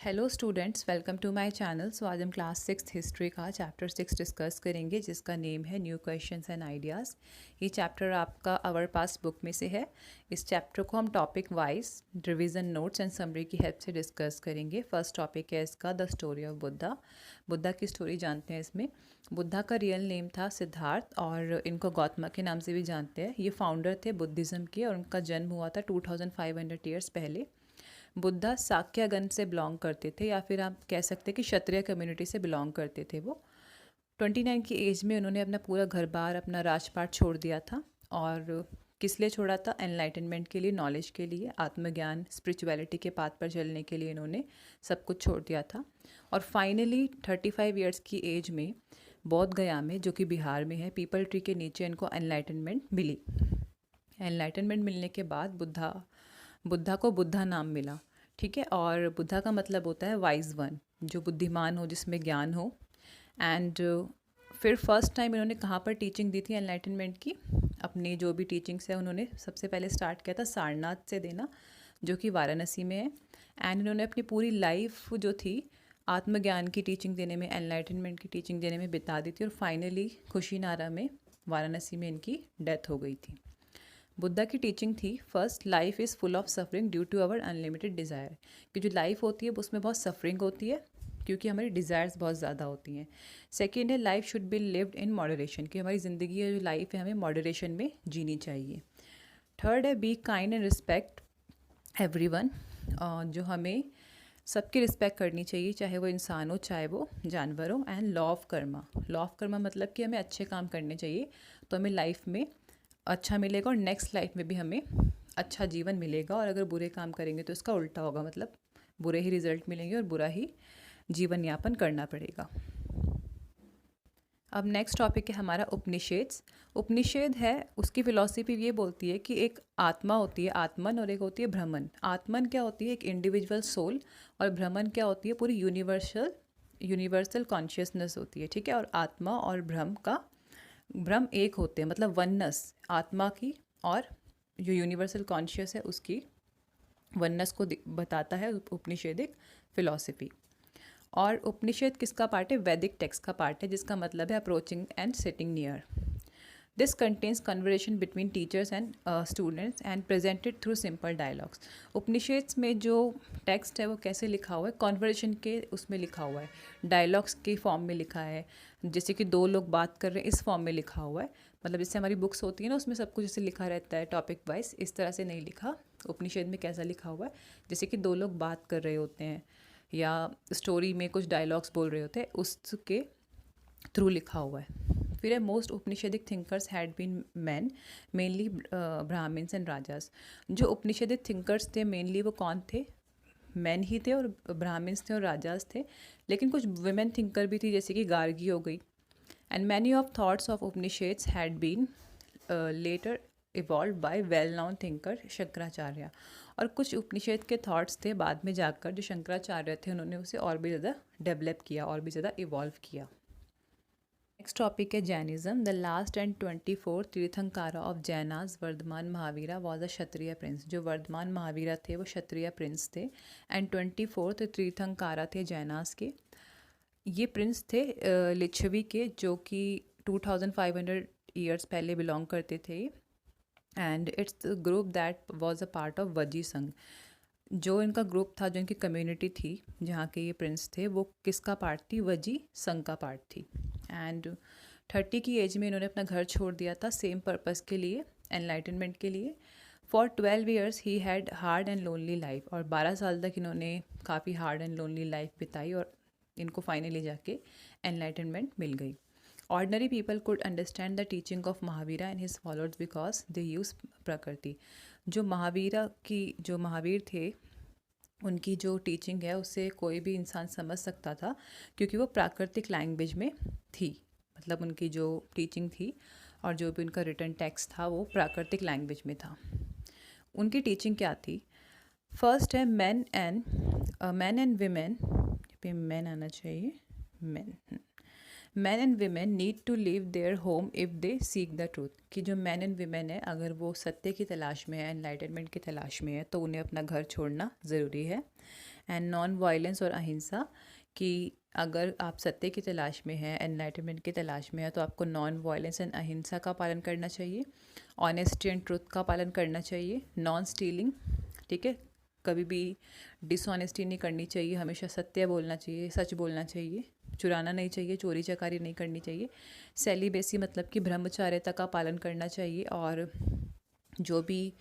Hello students, welcome to my channel. So आज हम class 6 history का चैप्टर 6 डिस्कस करेंगे, जिसका नेम है न्यू क्वेश्चंस एंड आइडियाज़। ये चैप्टर आपका आवर पास बुक में से है। इस चैप्टर को हम topic wise revision notes and summary की हेल्प से डिस्कस करेंगे। फर्स्ट टॉपिक है इसका the story of Buddha. Buddha की स्टोरी जानते हैं इसमें। बुद्धा का रियल नेम था सिद्धार्थ और इनको गौतम के नाम से भी जानते हैं। ये फाउंडर थे बुद्धिज़्म के और उनका जन्म हुआ था 2500 ईयर्स पहले। बुद्धा साक्यागन से बिलोंग करते थे, या फिर आप कह सकते हैं कि क्षत्रिय कम्युनिटी से बिलोंग करते थे। वो 29 की एज में उन्होंने अपना पूरा घर बार, अपना राजपाट छोड़ दिया था। और किस लिए छोड़ा था? एनलाइटनमेंट के लिए, नॉलेज के लिए, आत्मज्ञान, स्पिरिचुअलिटी के पाथ पर चलने के लिए इन्होंने सब कुछ छोड़ दिया था। और फाइनली 35 ईयर्स की एज में बौद्ध गया में, जो कि बिहार में है, पीपल ट्री के नीचे इनको एनलाइटनमेंट मिली। एनलाइटनमेंट मिलने के बाद बुद्धा को बुद्धा नाम मिला। ठीक है। और बुद्धा का मतलब होता है वाइज वन, जो बुद्धिमान हो, जिसमें ज्ञान हो। एंड फिर फर्स्ट टाइम इन्होंने कहाँ पर टीचिंग दी थी एनलाइटनमेंट की? अपनी जो भी टीचिंग्स है उन्होंने सबसे पहले स्टार्ट किया था सारनाथ से देना, जो कि वाराणसी में है। एंड इन्होंने अपनी पूरी लाइफ जो थी आत्मज्ञान की टीचिंग देने में, एनलाइटनमेंट की टीचिंग देने में बिता दी थी। और फाइनली खुशीनारा में, वाराणसी में इनकी डेथ हो गई थी। बुद्धा की टीचिंग थी first, life is full of suffering due to our unlimited desire. कि जो लाइफ होती है उसमें बहुत सफरिंग होती है, क्योंकि हमारी डिज़ायर्स बहुत ज़्यादा होती हैं। सेकेंड है life should be lived in moderation, कि हमारी ज़िंदगी है, जो लाइफ है, हमें मॉडरेशन में जीनी चाहिए। थर्ड है be kind and respect everyone, जो हमें सबकी रिस्पेक्ट करनी चाहिए, चाहे वो इंसान हो चाहे वो जानवर हो। And law of Karma, law of Karma मतलब कि हमें अच्छे काम करने चाहिए, तो हमें लाइफ में अच्छा मिलेगा और नेक्स्ट लाइफ में भी हमें अच्छा जीवन मिलेगा। और अगर बुरे काम करेंगे तो इसका उल्टा होगा, मतलब बुरे ही रिजल्ट मिलेंगे और बुरा ही जीवन यापन करना पड़ेगा। अब नेक्स्ट टॉपिक है हमारा उपनिषेद्स। उपनिषेद है, उसकी फिलॉसफी ये बोलती है कि एक आत्मा होती है आत्मन, और एक होती है ब्रह्मन। आत्मन क्या होती है? एक इंडिविजुअल सोल। और ब्रह्मन क्या होती है? पूरी यूनिवर्सल कॉन्शियसनेस होती है। ठीक है। और आत्मा और ब्रह्म एक होते हैं, मतलब वननेस आत्मा की और जो यूनिवर्सल कॉन्शियस है उसकी वननेस को बताता है उपनिषेदिक फिलॉसफी। और उपनिषेद किसका पार्ट है? वैदिक टेक्स्ट का पार्ट है, जिसका मतलब है approaching and sitting near. This contains conversation between teachers and students and presented through simple dialogues. Upanishads में जो टेक्स्ट है वो कैसे लिखा हुआ है? कॉन्वर्सेशन के उसमें लिखा हुआ है, डायलॉग्स के फॉर्म में लिखा है। जैसे कि दो लोग बात कर रहे हैं, इस फॉर्म में लिखा हुआ है। मतलब जैसे हमारी बुक्स होती है ना, उसमें सब कुछ जैसे लिखा रहता है टॉपिक वाइज, इस तरह से नहीं लिखा। उपनिषेद में कैसा लिखा हुआ है? जैसे कि दो लोग बात कर रहे होते हैं या स्टोरी में कुछ डायलॉग्स बोल रहे होते हैं, उसके थ्रू लिखा हुआ है। फिर है most Upanishadic thinkers had been man, mainly Brahmins and Rajas. जो उपनिषेदिक थिंकर्स थे मेनली वो कौन थे? मैन ही थे, और ब्राह्मण्स थे और राजास थे। लेकिन कुछ वुमेन थिंकर भी थी, जैसे कि गार्गी हो गई। And many of thoughts of Upanishads had been later evolve by well known thinker Shankaracharya. और कुछ उपनिषेद के थॉट्स थे बाद में जाकर, जो शंकराचार्य थे उन्होंने उसे और भी ज़्यादा डेवलप किया, और भी ज़्यादा इवॉल्व किया। नेक्स्ट टॉपिक है Jainism. The last and 24th tirthankara of Jains Vardhamana Mahavira was a Kshatriya prince. जो वर्धमान महावीरा थे वो क्षत्रिय प्रिंस थे। एंड 24th तीर्थंकारा थे जैनाज के। ये प्रिंस थे लिच्छवी के, जो कि 2500 ईयर्स पहले बिलोंग करते थे। And it's the group that was a part of वजी संघ। जो इनका ग्रुप था, जो इनकी कम्युनिटी थी जहाँ के ये प्रिंस थे, वो किसका पार्ट थी? वजी संघ का पार्ट थी। एंड 30 की एज में इन्होंने अपना घर छोड़ दिया था, सेम पर्पस के लिए, एनलाइटनमेंट के लिए। For 12 years he had hard and lonely life. और 12 साल तक इन्होंने काफ़ी हार्ड एंड लोनली लाइफ बिताई, और इनको फाइनली जाके एनलाइटनमेंट मिल गई। Ordinary people could understand the teaching of Mahavira and his followers because they use प्रकृति। जो महावीर थे, उनकी जो टीचिंग है उससे कोई भी इंसान समझ सकता था, क्योंकि वो प्राकृतिक लैंग्वेज में थी। मतलब उनकी जो टीचिंग थी और जो भी उनका रिटन टेक्स्ट था वो प्राकृतिक लैंग्वेज में था। उनकी टीचिंग क्या थी? फर्स्ट है मैन एंड विमेन, पे मैन आना चाहिए, man and women need to leave their home if they seek the truth. कि जो मैन एंड वीमेन है, अगर वो सत्य की तलाश में है, एनलाइटनमेंट की तलाश में है, तो उन्हें अपना घर छोड़ना ज़रूरी है। एंड नॉन वायलेंस और अहिंसा, कि अगर आप सत्य की तलाश में हैं, एनलाइटनमेंट की तलाश में है, तो आपको नॉन वायलेंस एंड अहिंसा का पालन करना चाहिए। ऑनेस्टी एंड ट्रुथ का पालन करना चाहिए। नॉन स्टीलिंग, ठीक है, कभी भी डिसऑनेस्टी नहीं करनी चाहिए, हमेशा सत्य बोलना चाहिए, सच बोलना चाहिए, चुराना नहीं चाहिए, चोरी चकारी नहीं करनी चाहिए। सेलिबेसी मतलब कि ब्रह्मचार्यता का पालन करना चाहिए। और जो भी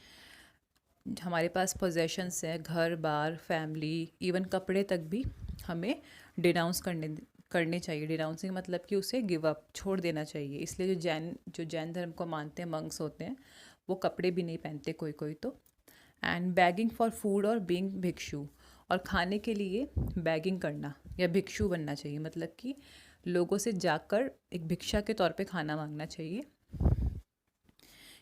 हमारे पास पोजेशंस हैं, घर बार, फैमिली, इवन कपड़े तक भी हमें डिनाउंस करने चाहिए। डिनाउंसिंग मतलब कि उसे गिव अप, छोड़ देना चाहिए। इसलिए जो जैन धर्म को मानते हैं, मंक्स होते हैं, वो कपड़े भी नहीं पहनते कोई कोई तो। एंड बैगिंग फॉर फूड और बीइंग भिक्षु, और खाने के लिए बैगिंग करना या भिक्षु बनना चाहिए, मतलब कि लोगों से जाकर एक भिक्षा के तौर पे खाना मांगना चाहिए।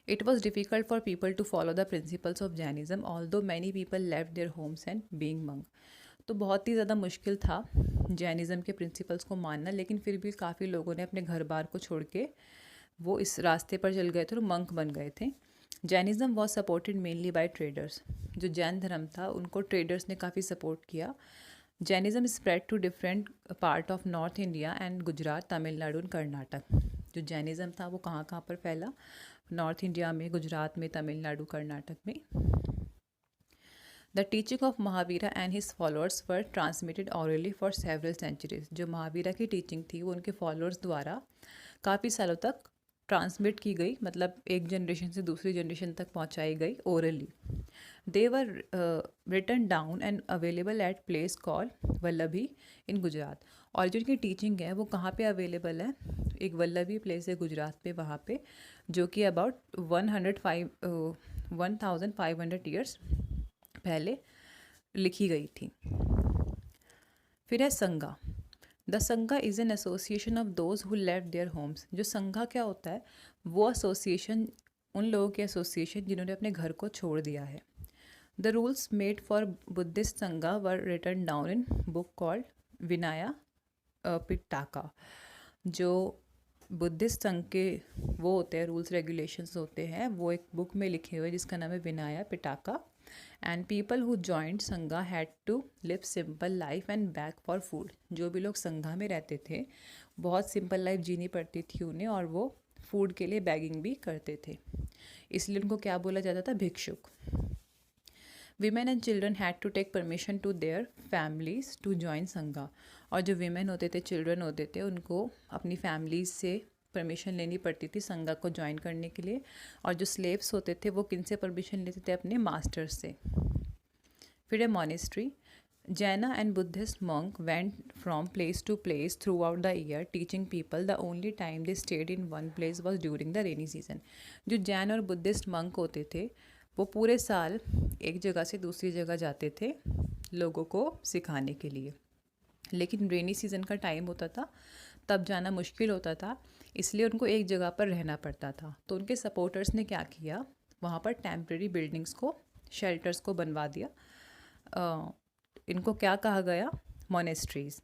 It was difficult for people to follow the principles of Jainism, although many people left their homes and being monk. तो बहुत ही ज़्यादा मुश्किल था जैनिज़्म के प्रिंसिपल्स को मानना, लेकिन फिर भी काफ़ी लोगों ने अपने घर बार को छोड़ के वो इस रास्ते पर चल गए थे और मंक बन गए थे। Jainism was supported mainly by traders. जो जैन धर्म था उनको ट्रेडर्स ने काफ़ी सपोर्ट किया। Jainism spread to different part of North India and Gujarat, Tamil Nadu and Karnataka. जो जैनिज़्म था वो कहाँ कहाँ पर फैला? नॉर्थ इंडिया में, गुजरात में, तमिलनाडु, कर्नाटक में। The teaching of Mahavira and his followers were transmitted orally for several centuries. जो महावीरा की टीचिंग थी वो उनके फॉलोअर्स द्वारा काफ़ी सालों तक ट्रांसमिट की गई, मतलब एक जनरेशन से दूसरी जनरेशन तक पहुंचाई गई orally. They were written down and available at place call Vallabhi in Gujarat. और जो उनकी टीचिंग है वो कहाँ पे अवेलेबल है? एक वल्लभी प्लेस है गुजरात पे, वहाँ पे, जो कि अबाउट 1500 ईयर्स पहले लिखी गई थी। फिर है संघा। द संघा is an association of those who left their homes. जो संघा क्या होता है? वो एसोसिएशन, उन लोगों की एसोसिएशन जिन्होंने अपने घर को छोड़ दिया है। The rules made for Buddhist sangha were written down in book called Vinaya Pitaka. जो बुद्धिस्ट संघ के वो होते हैं, रूल्स रेगुलेशंस होते हैं, वो एक बुक में लिखे हुए जिसका नाम है Vinaya Pitaka. And people who joined sangha had to live simple life and beg for food. जो भी लोग संघा में रहते थे बहुत सिंपल लाइफ जीनी पड़ती थी उन्हें, और वो फूड के लिए बैगिंग भी करते थे, इसलिए उनको क्या बोला जाता था? भिक्षुक। Women and children had to take permission to their families to join Sangha. और जो विमेन होते थे, चिल्ड्रन होते थे, उनको अपनी फैमिलीज से परमिशन लेनी पड़ती थी संघा को ज्वाइन करने के लिए। और जो स्लेव्स होते थे वो किन से परमिशन लेते थे? अपने मास्टर्स से। फिर है मॉनेस्ट्री। जैना and Buddhist monk went from place to place throughout the year teaching people. The only time they stayed in one place was during the rainy season. जो जैन और बुद्धिस्ट monk होते थे वो पूरे साल एक जगह से दूसरी जगह जाते थे लोगों को सिखाने के लिए, लेकिन रेनी सीज़न का टाइम होता था तब जाना मुश्किल होता था, इसलिए उनको एक जगह पर रहना पड़ता था। तो उनके सपोर्टर्स ने क्या किया? वहाँ पर टेम्प्रेरी बिल्डिंग्स को, शेल्टर्स को बनवा दिया। इनको क्या कहा गया? Monasteries.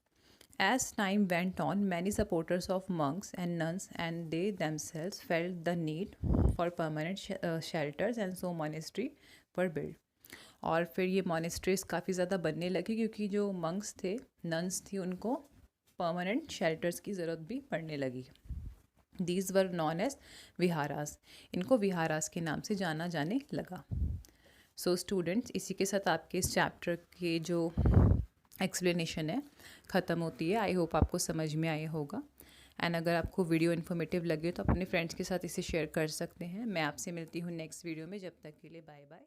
As time went on, many supporters of monks and nuns and they themselves felt the need for permanent shelters and so monastery were built. और फिर ये monasteries काफ़ी ज़्यादा बनने लगी क्योंकि जो monks थे, nuns थी, उनको permanent shelters की ज़रूरत भी पड़ने लगी। These were known as विहारास। इनको विहारास के नाम से जाना जाने लगा। सो स्टूडेंट्स, इसी के साथ आपके इस चैप्टर के जो एक्सप्लेनेशन है ख़त्म होती है। आई होप आपको समझ में आया होगा। एंड अगर आपको वीडियो इन्फॉर्मेटिव लगे तो अपने फ्रेंड्स के साथ इसे शेयर कर सकते हैं। मैं आपसे मिलती हूँ नेक्स्ट वीडियो में। जब तक के लिए बाय बाय।